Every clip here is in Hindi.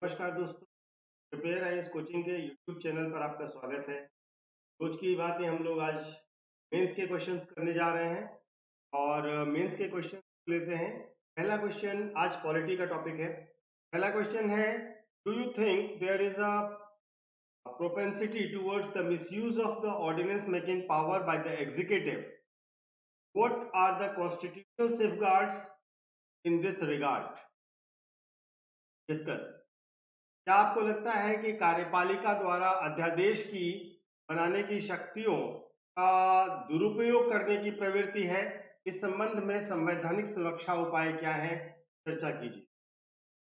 नमस्कार दोस्तों, प्रिपेयर आईएएस कोचिंग के यूट्यूब चैनल पर आपका स्वागत है। रोज की बात है, हम लोग आज मेंस के क्वेश्चंस करने जा रहे हैं और मेंस के क्वेश्चन लेते हैं। पहला क्वेश्चन आज पॉलिटी का टॉपिक है। पहला क्वेश्चन है, do you think there is a propensity towards the misuse of the ordinance making power by the executive? What are the constitutional safeguards in this regard? Discuss. क्या आपको लगता है कि कार्यपालिका द्वारा अध्यादेश की बनाने की शक्तियों का दुरुपयोग करने की प्रवृत्ति है? इस संबंध में संवैधानिक सुरक्षा उपाय क्या है? चर्चा कीजिए।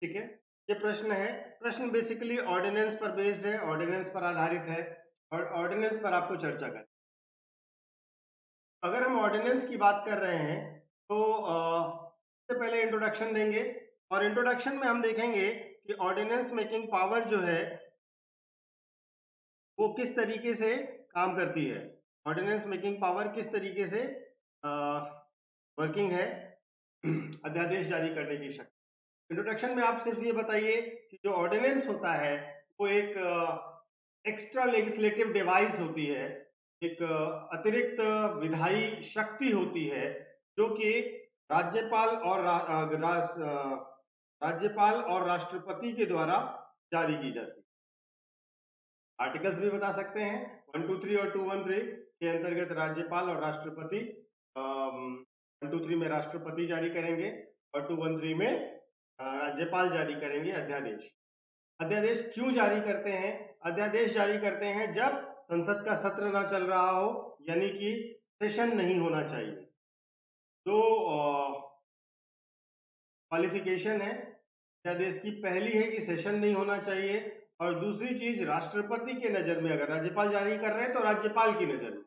ठीक है, ये प्रश्न है। प्रश्न बेसिकली ऑर्डिनेंस पर बेस्ड है, ऑर्डिनेंस पर आधारित है और ऑर्डिनेंस पर आपको चर्चा करें। अगर हम ऑर्डिनेंस की बात कर रहे हैं तो सबसे पहले इंट्रोडक्शन देंगे और इंट्रोडक्शन में हम देखेंगे कि ऑर्डिनेंस मेकिंग पावर जो है वो किस तरीके से काम करती है। ऑर्डिनेंस मेकिंग पावर किस तरीके से वर्किंग है अध्यादेश जारी करने की शक्ति। इंट्रोडक्शन में आप सिर्फ ये बताइए कि जो ऑर्डिनेंस होता है वो एक एक्स्ट्रा लेजिस्लेटिव डिवाइस होती है, एक अतिरिक्त विधायी शक्ति होती है जो कि राज्यपाल और राज्यपाल और राष्ट्रपति के द्वारा जारी की जाती है। आर्टिकल्स भी बता सकते हैं, 123 और 213 के अंतर्गत राज्यपाल और राष्ट्रपति 123 में राष्ट्रपति जारी करेंगे और 213 में राज्यपाल जारी करेंगे अध्यादेश। अध्यादेश क्यों जारी करते हैं? अध्यादेश जारी करते हैं जब संसद का सत्र ना चल रहा हो, यानी कि सेशन नहीं होना चाहिए। तो क्वालिफिकेशन है अध्यादेश की, पहली है कि सेशन नहीं होना चाहिए और दूसरी चीज राष्ट्रपति के नजर में, अगर राज्यपाल जारी कर रहे हैं तो राज्यपाल की नजर में,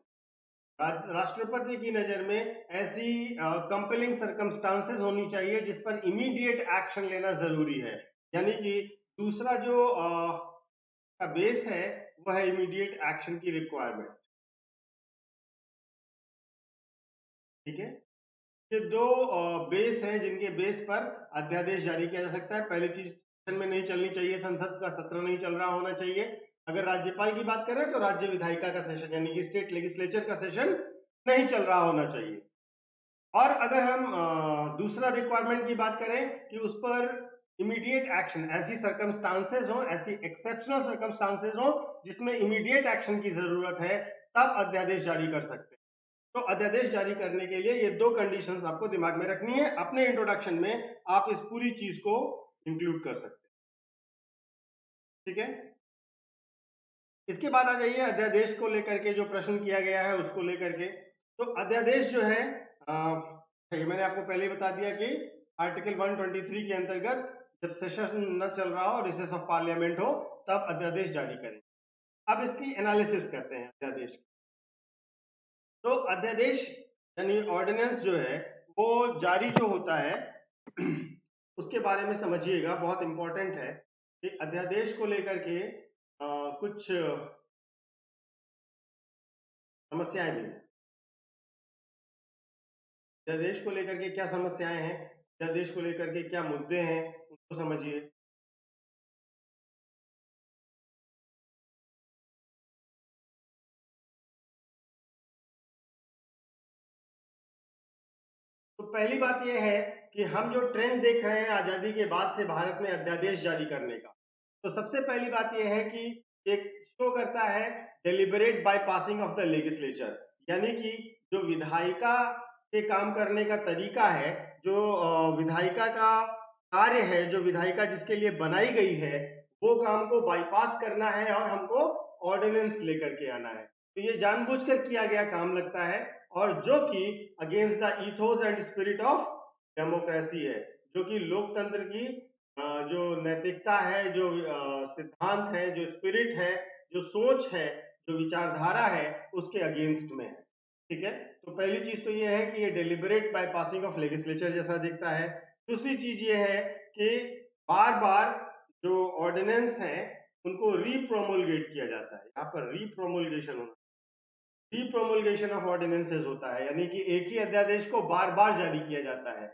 राष्ट्रपति की नजर में ऐसी कंपेलिंग सर्कमस्टांसेस होनी चाहिए जिस पर इमीडिएट एक्शन लेना जरूरी है। यानी कि दूसरा जो बेस है वह है इमीडिएट एक्शन की रिक्वायरमेंट। ठीक है, ये दो बेस हैं जिनके बेस पर अध्यादेश जारी किया जा सकता है। पहली चीज, सेशन में नहीं चलनी चाहिए, संसद का सत्र नहीं चल रहा होना चाहिए। अगर राज्यपाल की बात करें तो राज्य विधायिका का सेशन यानी कि स्टेट लेजिस्लेचर का सेशन नहीं चल रहा होना चाहिए। और अगर हम दूसरा रिक्वायरमेंट की बात करें कि उस पर इमीडिएट एक्शन, ऐसी सर्कमस्टांसेस हो, ऐसी एक्सेप्शनल सर्कमस्टांसेस हो जिसमें इमीडिएट एक्शन की जरूरत है, तब अध्यादेश जारी कर सकते हैं। तो अध्यादेश जारी करने के लिए ये दो कंडीशंस आपको दिमाग में रखनी है। अपने इंट्रोडक्शन में आप इस पूरी चीज को इंक्लूड कर सकते हैं। ठीक है, इसके बाद आ जाइए अध्यादेश को लेकर के जो प्रश्न किया गया है उसको लेकर के। तो अध्यादेश जो है ये मैंने आपको पहले ही बता दिया कि आर्टिकल 123 के अंतर्गत जब सेशन न चल रहा हो, रिसेस ऑफ पार्लियामेंट हो, तब अध्यादेश जारी करें। अब इसकी एनालिसिस करते हैं अध्यादेश की। तो अध्यादेश यानी ऑर्डिनेंस जो है वो जारी जो होता है उसके बारे में समझिएगा, बहुत इंपॉर्टेंट है कि अध्यादेश को लेकर के कुछ समस्याएं भी हैं। अध्यादेश को लेकर के क्या समस्याएं हैं, अध्यादेश को लेकर के क्या मुद्दे हैं, उसको समझिए। तो पहली बात यह है कि हम जो ट्रेंड देख रहे हैं आजादी के बाद से भारत में अध्यादेश जारी करने का, तो सबसे पहली बात यह है कि एक शो करता है deliberate by passing of the legislature, यानी कि जो विधायिका के काम करने का तरीका है, जो विधायिका का कार्य है, जो विधायिका जिसके लिए बनाई गई है, वो काम को बाईपास करना है और हमको ऑर्डिनेंस लेकर के आना है। तो ये जानबूझकर किया गया काम लगता है और जो कि against the ethos and spirit of democracy है, जो कि लोकतंत्र की जो नैतिकता है, जो सिद्धांत है, जो स्पिरिट है, जो सोच है, जो विचारधारा है, उसके अगेंस्ट में है। ठीक है, तो पहली चीज तो ये है कि ये deliberate by passing of legislature जैसा दिखता है। दूसरी चीज ये है कि बार बार जो ऑर्डिनेंस है उनको रीप्रोमोलगेट किया जाता है। यहाँ पर रीप्रोमोलगेशन होना, रीप्रोमोलगेशन ऑफ ऑर्डिनेंसेस होता है, यानी कि एक ही अध्यादेश को बार बार जारी किया जाता है।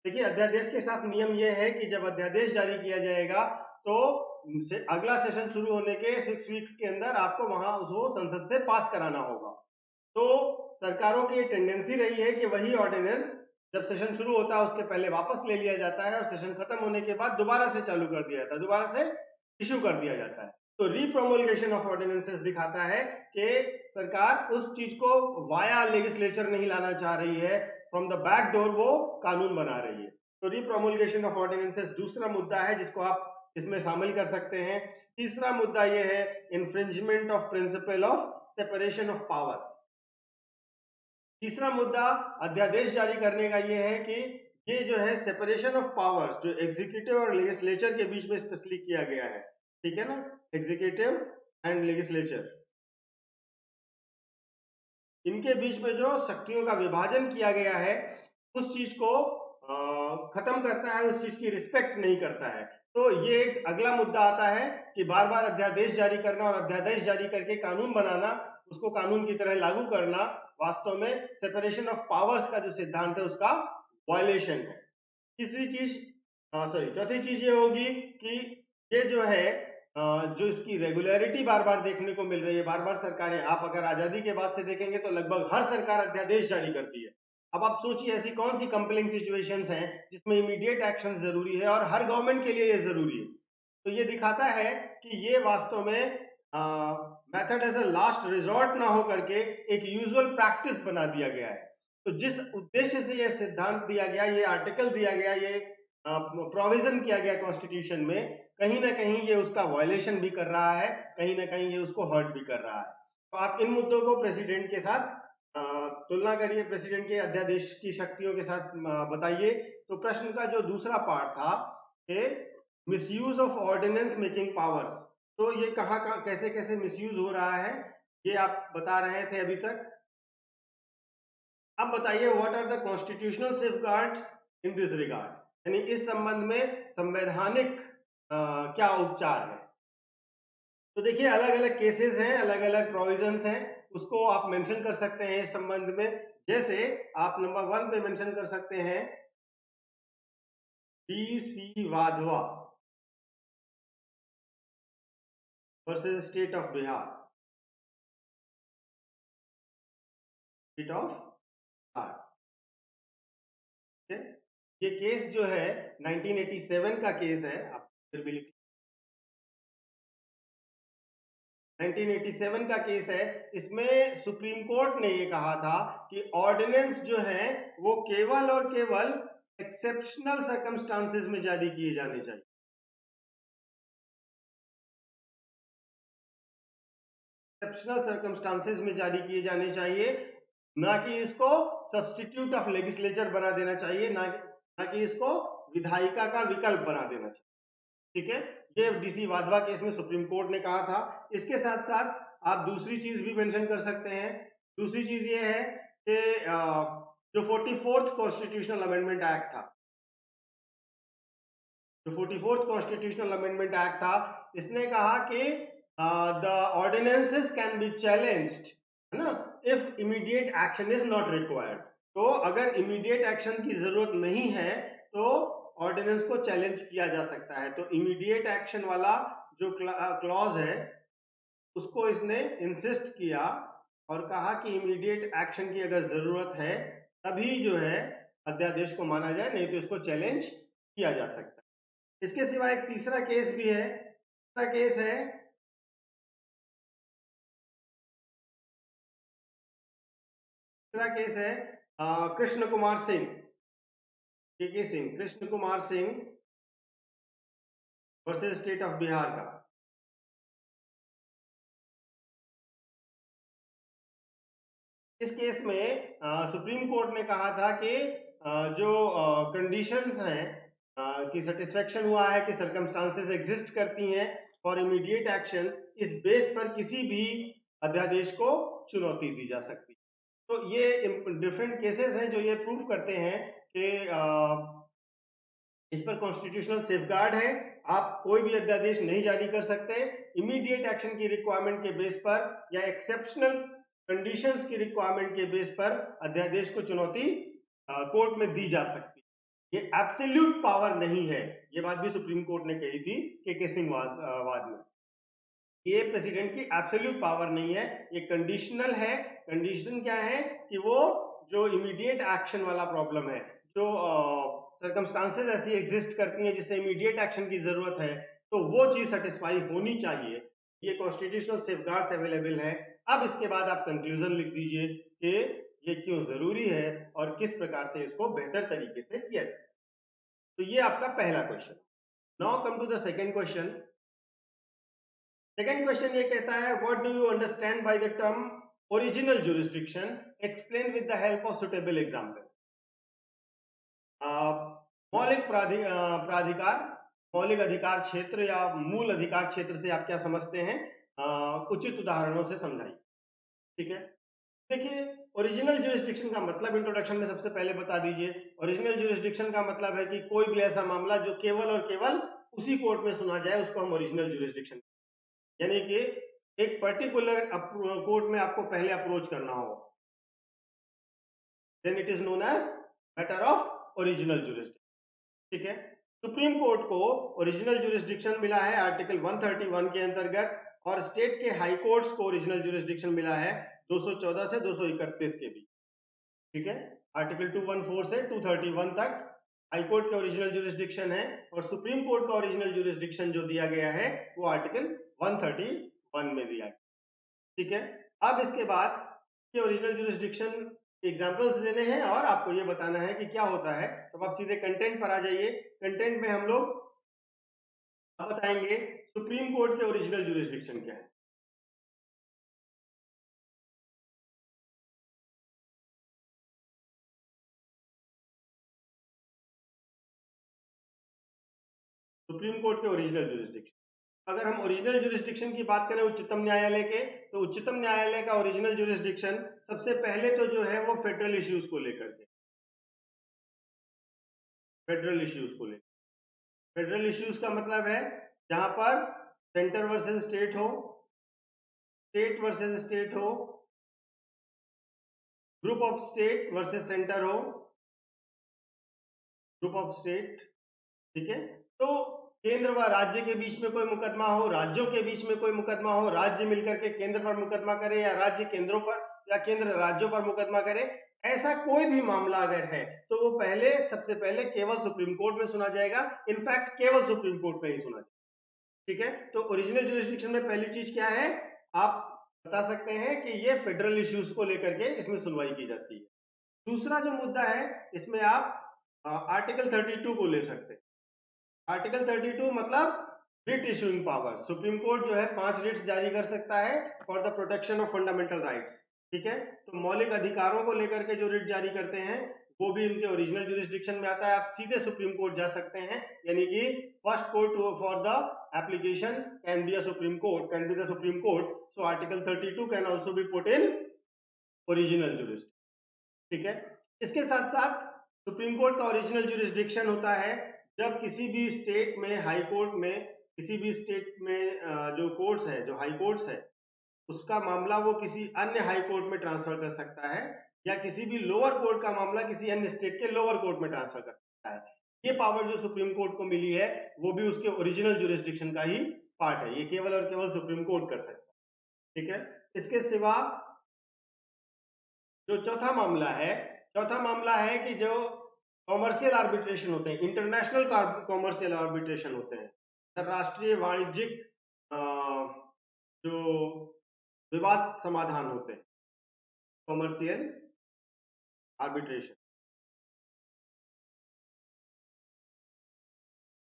देखिए, अध्यादेश के साथ नियम यह है कि जब अध्यादेश जारी किया जाएगा तो अगला सेशन शुरू होने के 6 वीक्स के अंदर आपको वहां उसको संसद से पास कराना होगा। तो सरकारों की टेंडेंसी रही है कि वही ऑर्डिनेंस जब सेशन शुरू होता है उसके पहले वापस ले लिया जाता है और सेशन खत्म होने के बाद दोबारा से चालू कर दिया जाता है, दोबारा से इशू कर दिया जाता है। तो रीप्रोमulgation ऑफ ऑर्डिनेंसेस दिखाता है कि सरकार उस चीज को वाया लेजिस्लेचर नहीं लाना चाह रही है, फ्रॉम द बैक डोर वो कानून बना रही है। तो रीप्रोमulgation ऑफ ऑर्डिनेंसेस दूसरा मुद्दा है जिसको आप इसमें शामिल कर सकते हैं। तीसरा मुद्दा यह है infringement of principle of separation of powers. तीसरा मुद्दा अध्यादेश जारी करने का यह है कि ये जो है सेपरेशन ऑफ पावर्स जो एग्जीक्यूटिव और लेजिस्लेचर के बीच में स्पेशली किया गया है, ठीक है ना, एग्जीक्यूटिव एंड लेजिस्लेचर, इनके बीच में जो शक्तियों का विभाजन किया गया है उस चीज को खत्म करता है, उस चीज की रिस्पेक्ट नहीं करता है। तो ये एक अगला मुद्दा आता है कि बार बार अध्यादेश जारी करना और अध्यादेश जारी करके कानून बनाना, उसको कानून की तरह लागू करना वास्तव में सेपरेशन ऑफ पावर्स का जो सिद्धांत है उसका वायलेशन है। तीसरी चीज चौथी चीज ये होगी कि ये जो है जो इसकी रेगुलरिटी बार बार देखने को मिल रही है, बार बार सरकारें, आप अगर आजादी के बाद से देखेंगे तो लगभग हर सरकार अध्यादेश जारी करती है। अब आप सोचिए ऐसी कौन सी कंपेलिंग सिचुएशंस हैं जिसमें इमीडिएट एक्शन जरूरी है और हर गवर्नमेंट के लिए ये जरूरी है। तो ये दिखाता है कि ये वास्तव में method as a last resort ना हो करके एक यूजुअल प्रैक्टिस बना दिया गया है। तो जिस उद्देश्य से ये सिद्धांत दिया गया, ये आर्टिकल दिया गया, ये प्रोविजन किया गया कॉन्स्टिट्यूशन में, कहीं ना कहीं ये उसका वायलेशन भी कर रहा है, कहीं ना कहीं ये उसको हर्ट भी कर रहा है। तो आप इन मुद्दों को प्रेसिडेंट के साथ तुलना करिए, प्रेसिडेंट के अध्यादेश की शक्तियों के साथ बताइए। तो प्रश्न का जो दूसरा पार्ट था कि misuse of ordinance making powers, तो ये कहाँ कहाँ कैसे कैसे मिसयूज हो रहा है ये आप बता रहे थे अभी तक। अब बताइए what are the constitutional safeguards in this regard, यानी इस संबंध में संवैधानिक क्या उपचार है। तो देखिए अलग अलग केसेस हैं, अलग अलग प्रोविजंस हैं, उसको आप मेंशन कर सकते हैं इस संबंध में। जैसे आप नंबर 1 पे मेंशन कर सकते हैं DC Wadhwa versus state of Bihar, state of Bihar, ठीक है। ये केस जो है 1987 का केस है, आप फिर भी 1987 का केस है। इसमें सुप्रीम कोर्ट ने ये कहा था कि ऑर्डिनेंस जो है वो केवल और केवल एक्सेप्शनल सर्कमस्टांसेस में जारी किए जाने चाहिए, एक्सेप्शनल सर्कमस्टांसेस में जारी किए जाने चाहिए, ना कि इसको सब्स्टिट्यूट ऑफ लेजिस्लेचर बना देना चाहिए, ना कि इसको विधायिका का विकल्प बना देना चाहिए, ठीक है। ये DC वाधवा केस में सुप्रीम कोर्ट ने कहा था। इसके साथ साथ आप दूसरी चीज भी मेंशन कर सकते हैं। दूसरी चीज ये है कि जो 44th कॉन्स्टिट्यूशनल अमेंडमेंट एक्ट था, जो 44th कॉन्स्टिट्यूशनल अमेंडमेंट एक्ट था, इसने कहा कि the ordinances can be challenged, है ना, if immediate action is not required. तो अगर इमीडिएट एक्शन की जरूरत नहीं है तो ऑर्डिनेंस को चैलेंज किया जा सकता है। तो इमीडिएट एक्शन वाला जो क्लॉज है उसको इसने इंसिस्ट किया और कहा कि इमीडिएट एक्शन की अगर जरूरत है तभी जो है अध्यादेश को माना जाए, नहीं तो इसको चैलेंज किया जा सकता है। इसके सिवा एक तीसरा केस भी है, तीसरा केस है कृष्ण कुमार सिंह, के Singh, Krishna Kumar Singh versus state of Bihar का। इस केस में सुप्रीम कोर्ट ने कहा था कि जो कंडीशंस हैं कि सेटिस्फेक्शन हुआ है कि सर्कमस्टांसेस एग्जिस्ट करती हैं फॉर इमीडिएट एक्शन, इस बेस पर किसी भी अध्यादेश को चुनौती दी जा सकती है। तो ये डिफरेंट केसेस हैं जो ये प्रूव करते हैं कि इस पर कॉन्स्टिट्यूशनल सेफगार्ड है, आप कोई भी अध्यादेश नहीं जारी कर सकते इमीडिएट एक्शन की रिक्वायरमेंट के बेस पर या एक्सेप्शनल कंडीशंस की रिक्वायरमेंट के बेस पर अध्यादेश को चुनौती कोर्ट में दी जा सकती है। ये एब्सोल्यूट पावर नहीं है। ये बात भी सुप्रीम कोर्ट ने कही थी के सिंह वाद में। ये प्रेसिडेंट की एब्सोल्यूट पावर नहीं है, ये कंडीशनल है। कंडीशन क्या है कि वो जो इमीडिएट एक्शन वाला प्रॉब्लम है, जो सर्कमस्टांसेस ऐसी एग्जिस्ट करती हैं जिससे इमीडिएट एक्शन की जरूरत है, तो वो चीज सेटिस्फाई होनी चाहिए। ये कॉन्स्टिट्यूशनल सेफगार्ड्स अवेलेबल है। अब इसके बाद आप कंक्लूजन लिख दीजिए कि ये क्यों जरूरी है और किस प्रकार से इसको बेहतर तरीके से किया जा सकता है। तो ये आपका पहला question. Now come to the second question. Second question ये कहता है, what do you understand by the term original jurisdiction, explain with the help of suitable example. मौलिक प्राधिकार, मौलिक अधिकार क्षेत्र या मूल अधिकार क्षेत्र से आप क्या समझते हैं, उचित उदाहरणों से समझाइए। ठीक है, देखिए ओरिजिनल जुरिस्डिक्शन का मतलब इंट्रोडक्शन में सबसे पहले बता दीजिए। ओरिजिनल जुरिस्डिक्शन का मतलब है कि कोई भी ऐसा मामला जो केवल और केवल उसी कोर्ट में सुना जाए, उसको हम ओरिजिनल जुरिस्डिक्शन, यानी कि एक पर्टिकुलर कोर्ट में आपको पहले अप्रोच करना हो, then it is known as matter of original jurisdiction. ठीक है, सुप्रीम कोर्ट को ओरिजिनल जुरिस्डिक्शन मिला है आर्टिकल 131 के अंतर्गत, और स्टेट के हाई कोर्ट्स को ओरिजिनल जुरिस्डिक्शन मिला है 214 से 231 के बीच। ठीक है, आर्टिकल 214 से 231 तक हाई कोर्ट के ओरिजिनल जुरिस्डिक्शन है, और सुप्रीम कोर्ट का ओरिजिनल जुरिस्डिक्शन जो दिया गया है वो आर्टिकल 131 में दिया गया। ठीक है, अब इसके बाद ये ओरिजिनल जुरिस्डिक्शन एग्जांपल्स देने हैं और आपको ये बताना है कि क्या होता है। तो आप सीधे कंटेंट पर आ जाइए। कंटेंट में हम लोग बताएंगे सुप्रीम कोर्ट के ओरिजिनल जुरिस्डिक्शन क्या है। सुप्रीम कोर्ट के ओरिजिनल जुरिस्डिक्शन, अगर हम ओरिजिनल जुरिस्डिक्शन की बात करें उच्चतम न्यायालय के, तो उच्चतम न्यायालय का ओरिजिनल जुरिस्डिक्शन सबसे पहले तो जो है वो फेडरल इश्यूज को लेकर के, फेडरल इश्यूज को लेकर, फेडरल इश्यूज का मतलब है जहां पर सेंटर वर्सेस स्टेट हो, स्टेट वर्सेस स्टेट हो, group of state versus centre हो, ग्रुप ऑफ स्टेट। ठीक है, तो केंद्र व राज्य के बीच में कोई मुकदमा हो, राज्यों के बीच में कोई मुकदमा हो, राज्य मिलकर के केंद्र पर मुकदमा करे या राज्य केंद्रों पर या केंद्र राज्यों पर मुकदमा करे, ऐसा कोई भी मामला अगर है तो वो पहले सबसे पहले केवल सुप्रीम कोर्ट में सुना जाएगा। इनफैक्ट केवल सुप्रीम कोर्ट में ही सुना जाएगा। ठीक है, तो ओरिजिनल जुरिस्डिक्शन में पहली चीज क्या है, आप बता सकते हैं कि ये फेडरल इश्यूज को लेकर के इसमें सुनवाई की जाती है। दूसरा जो मुद्दा है, इसमें आप आर्टिकल 32 को ले सकते हैं। आर्टिकल 32 मतलब writ issuing power. Supreme court जो है 5 रिट्स जारी कर सकता है for the protection of fundamental rights. ठीक है, तो मौलिक अधिकारों को लेकर के जो रिट जारी करते हैं वो भी इनके ओरिजिनल जुरिस्डिक्शन में आता है। आप सीधे सुप्रीम कोर्ट जा सकते हैं, यानी कि first court for the application can be a supreme court, can be the supreme court. So article 32 can also be put in original jurisdiction. ठीक है, इसके साथ साथ सुप्रीम कोर्ट का ओरिजिनल जुरिस्डिक्शन होता है जब किसी भी स्टेट में हाई कोर्ट में, किसी भी स्टेट में जो कोर्ट्स है, जो हाई कोर्ट्स है, उसका मामला वो किसी अन्य हाई कोर्ट में ट्रांसफर कर सकता है, या किसी भी लोअर कोर्ट का मामला किसी अन्य स्टेट के लोअर कोर्ट में ट्रांसफर कर सकता है। ये पावर जो सुप्रीम कोर्ट को मिली है वो भी उसके ओरिजिनल जुरिस्डिक्शन का ही पार्ट है। ये केवल और केवल सुप्रीम कोर्ट कर सकता है। ठीक है, इसके सिवा जो चौथा मामला है, चौथा मामला है कि जो कॉमर्शियल आर्बिट्रेशन होते हैं, इंटरनेशनल कॉमर्शियल आर्बिट्रेशन होते हैं, अंतरराष्ट्रीय वाणिज्यिक जो विवाद समाधान होते हैं, commercial arbitration,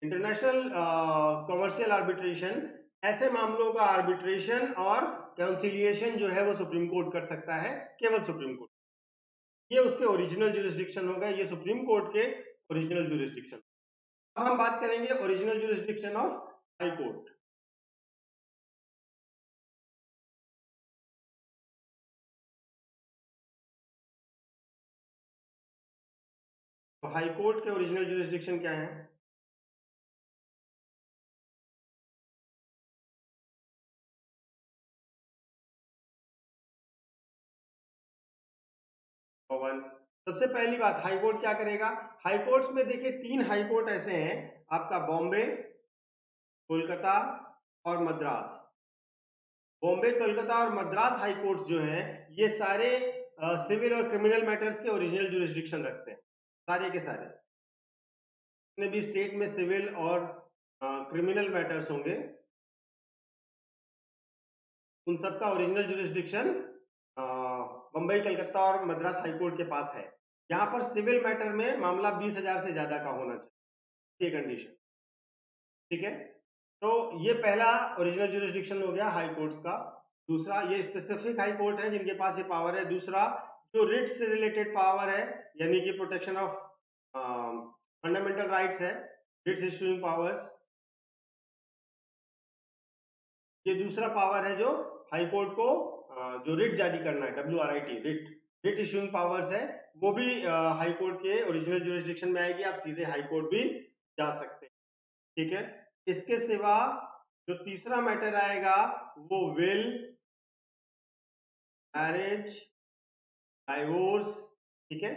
international commercial arbitration, ऐसे मामलों का आर्बिट्रेशन और कंसिलिएशन जो है वो सुप्रीम कोर्ट कर सकता है, केवल सुप्रीम कोर्ट। ये उसके ओरिजिनल जुरिस्डिक्शन होगा, ये सुप्रीम कोर्ट के ओरिजिनल जुरिस्डिक्शन। अब हम बात करेंगे original jurisdiction of high court. तो हाई कोर्ट के ओरिजिनल जुरिस्डिक्शन क्या है? वन, सबसे पहली बात, हाई कोर्ट क्या करेगा? हाई कोर्ट्स में देखिए 3 हाई कोर्ट ऐसे हैं, आपका बॉम्बे, कोलकाता और मद्रास। बॉम्बे, कोलकाता और मद्रास हाई कोर्ट जो हैं, ये सारे सिविल और क्रिमिनल मैटर्स के ओरिजिनल जुरिस्डिक्शन रखते हैं, सारे के सारे। जितने भी स्टेट में सिविल और क्रिमिनल मैटर्स होंगे, उन सबका ओरिजिनल जुरिस्डिक्शन बम्बई, कलकत्ता और मद्रास हाई कोर्ट के पास है। यहाँ पर सिविल मैटर में मामला 20,000 से ज्यादा का होना चाहिए, ये कंडीशन, ठीक है। तो ये पहला ओरिजिनल जुरिस्डिक्शन हो गया हाई कोर्ट्स का। दूसरा, ये स्पेसिफिक हाई कोर्ट है जिनके पास ये पावर है। दूसरा, जो रिट से रिलेटेड पावर है, यानी कि प्रोटेक्शन ऑफ फंडामेंटल राइट्स है, रिट्स इश्यूइंग पावर्स, ये दूसरा पावर है जो हाई कोर्ट को जो रिट जारी करना है, WRIT, रिट इश्यूइंग पावर्स है, वो भी हाई कोर्ट के ओरिजिनल जुरिस्डिक्शन में आएगी। आप सीधे हाई कोर्ट भी जा सकते हैं, ठीक है। इसके सिवा जो तीसरा मैटर आएगा वो विल, मैरिज, डाइवोर्स, ठीक है।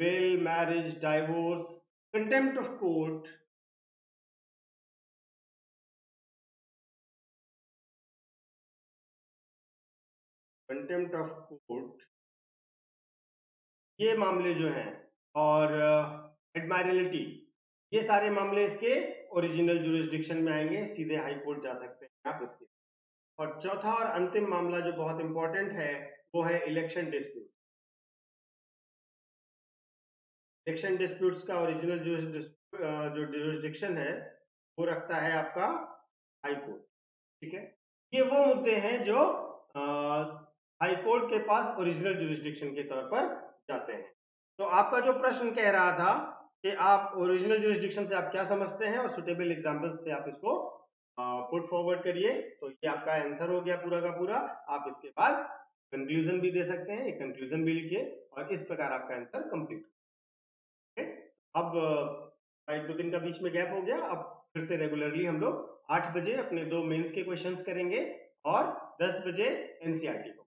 Will, marriage, divorce, contempt of court, contempt of court, ये मामले जो हैं, और एडमायरलिटी, ये सारे मामले इसके ओरिजिनल जुरिस्डिक्शन में आएंगे, सीधे हाई कोर्ट जा सकते हैं आप इसके। और चौथा और अंतिम मामला जो बहुत इंपॉर्टेंट है, वो है इलेक्शन डिस्प्यूट। इलेक्शन डिस्प्यूट्स का ओरिजिनल जो जुरिस्डिक्शन है, वो रखता है आपका हाई कोर्ट, ठीक है। ये वो मुद्दे हैं जो हाई कोर्ट के पास ओरिजिनल जुरिस्डिक्शन के तौर पर जाते हैं। तो आपका जो प्रश्न कह रहा था कि आप ओरिजिनल जुरिस्डिक्शन से आप क्या समझते हैं, और सुटेबल एग्जांपल से आप इसको पुट फॉरवर्ड करिए, तो ये आपका आंसर हो गया पूरा का पूरा। आप इसके बाद कंक्लूजन भी दे सकते हैं, एक कंक्लूजन भी लिखिए, और इस प्रकार आपका आंसर कंप्लीट है। अब 1-2 दिन का बीच में गैप हो गया, अब फिर से रेगुलरली हम लोग 8 बजे अपने 2 मेंस के क्वेश्चंस करेंगे और 10 बजे एनसीईआरटी को।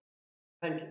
Thank you.